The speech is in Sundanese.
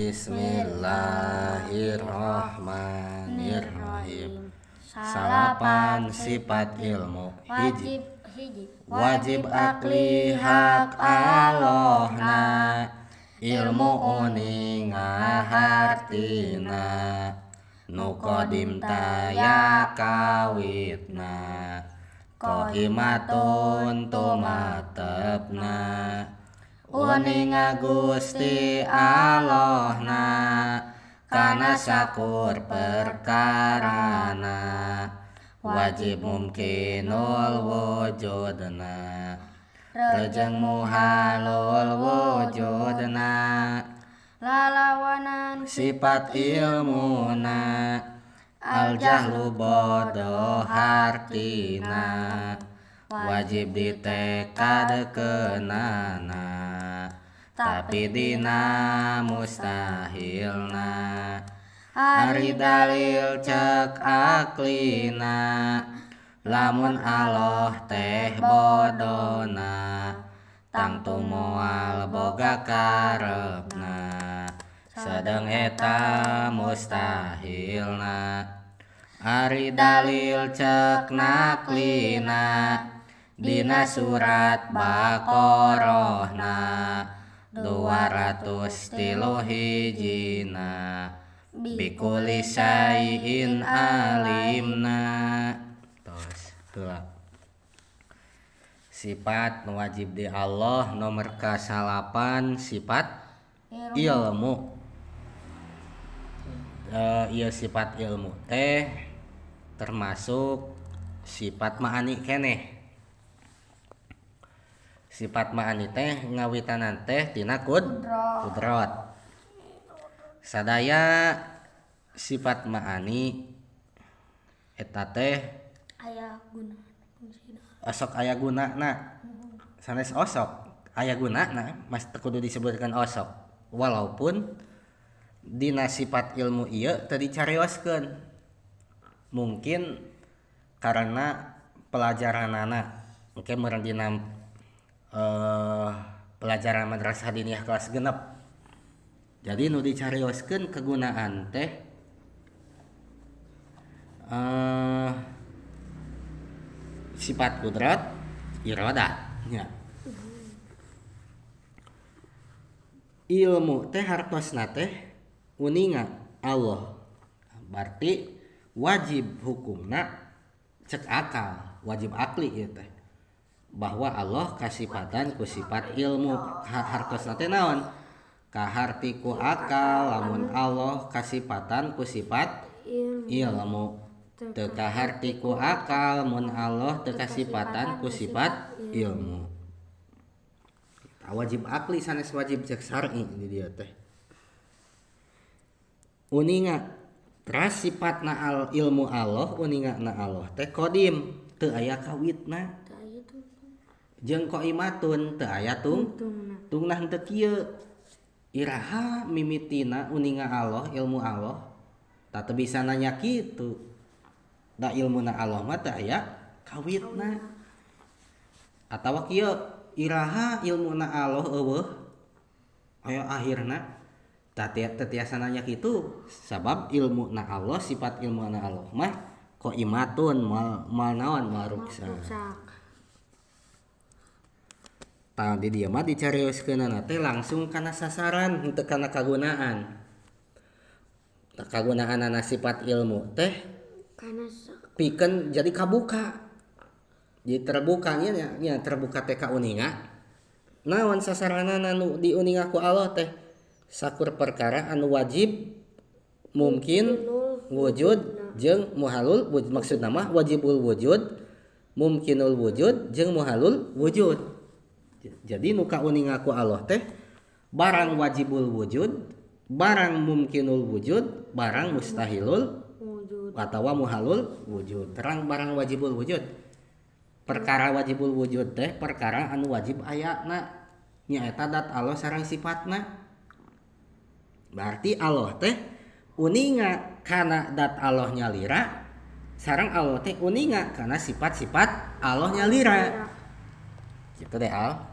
Bismillahirrahmanirrahim. Salapan sifat ilmu hiji. Wajib akli hak Allahna, ilmu uning ngahartina, nu qadim taya kawitna, qaimatun tumatepna, uning Gusti Allahna, kana sakur perkarana, wajib mumkinul wujudna, rejeng muhalul wujudna, lalawanan sifat ilmuna, al jahlu bodoh hartina, wajib ditekad kenana, tapi dina mustahilna, ari dalil cek aklina, lamun Allah teh bodona, tangtu moal boga karepna, sedeng eta mustahilna, ari dalil cek naklina, dina surat Baqarahna 203 hijina, bikuli syai'in alimna. Sifat wajib di Allah nomor ke-8 sifat ilmu. Ieu sifat ilmu teh termasuk sifat ma'ani keneh. Sifat ma'ani teh ngawitanan teh tina kudrot. Sadaya sifat ma'ani eta teh aya guna osok aya gunana, sanes osok aya gunana mas teu kudu disebutkeun osok, walaupun dina sifat ilmu ieu teu dicarioskeun, mungkin karena pelajaranana mungkin meureun dina pelajaran madrasah diniyah kelas genep, jadi nu dicarioskeun kegunaan teh sifat kudrat iradah nya. Ilmu teh hartosna teh uninga Allah, berarti wajib hukumna cek akal, wajib akli ieu teh bahwa Allah kasifatan ku sifat ilmu. Hartosna teh naon? Kaharti ku akal, lamun Allah kasifatan ku sifat ilmu. Teu kaharti ku akal mun Allah teu kasifatan ku sifat ilmu. Wajib akli sanes wajib cek syar'i di dieu teh. Uninga teras sifatna al ilmu Allah, uningana Allah teh qadim, teu aya kawitna. Jeung qaimatun teu aya tungnah teu kieu. Iraha mimitina uninga Allah, ilmu Allah tak teu bisa nanya kitu. Da ilmuna Allah mah teu aya kawitna. Atawa kieu iraha ilmuna Allah eueuh aya akhirna teu tiasa nanya kitu, sabab ilmuna Allah, sifat ilmuna Allah mah qaimatun mal naon mal ruksak. Tah di dieu mah dicarioskeunana teh langsung kana sasaran henteu kana kagunaan. Tah kagunaanana sifat ilmu teh pikeun jadi kabuka, jadi terbuka nya terbuka teh ka uninga. Naon sasaranana nu diuninga ku Allah teh? Sakur perkara anu wajib, mungkin, wujud jeung muhalul wujud. Maksudna mah wajibul wujud, mungkinul wujud jeung muhalul wujud. Jadi nu kauninga ku Allah teh barang wajibul wujud, barang mungkinul wujud, barang mustahilul atawa muhalul wujud. Terang barang wajibul wujud. Perkara wajibul wujud teh perkara anu wajib ayana, nyaeta dat Allah sareng sifatna. Berarti Allah teh uninga kana dat Allah nyalira, sareng Allah teh uninga kana sifat-sifat Allah nyalira. Gitu deh Al.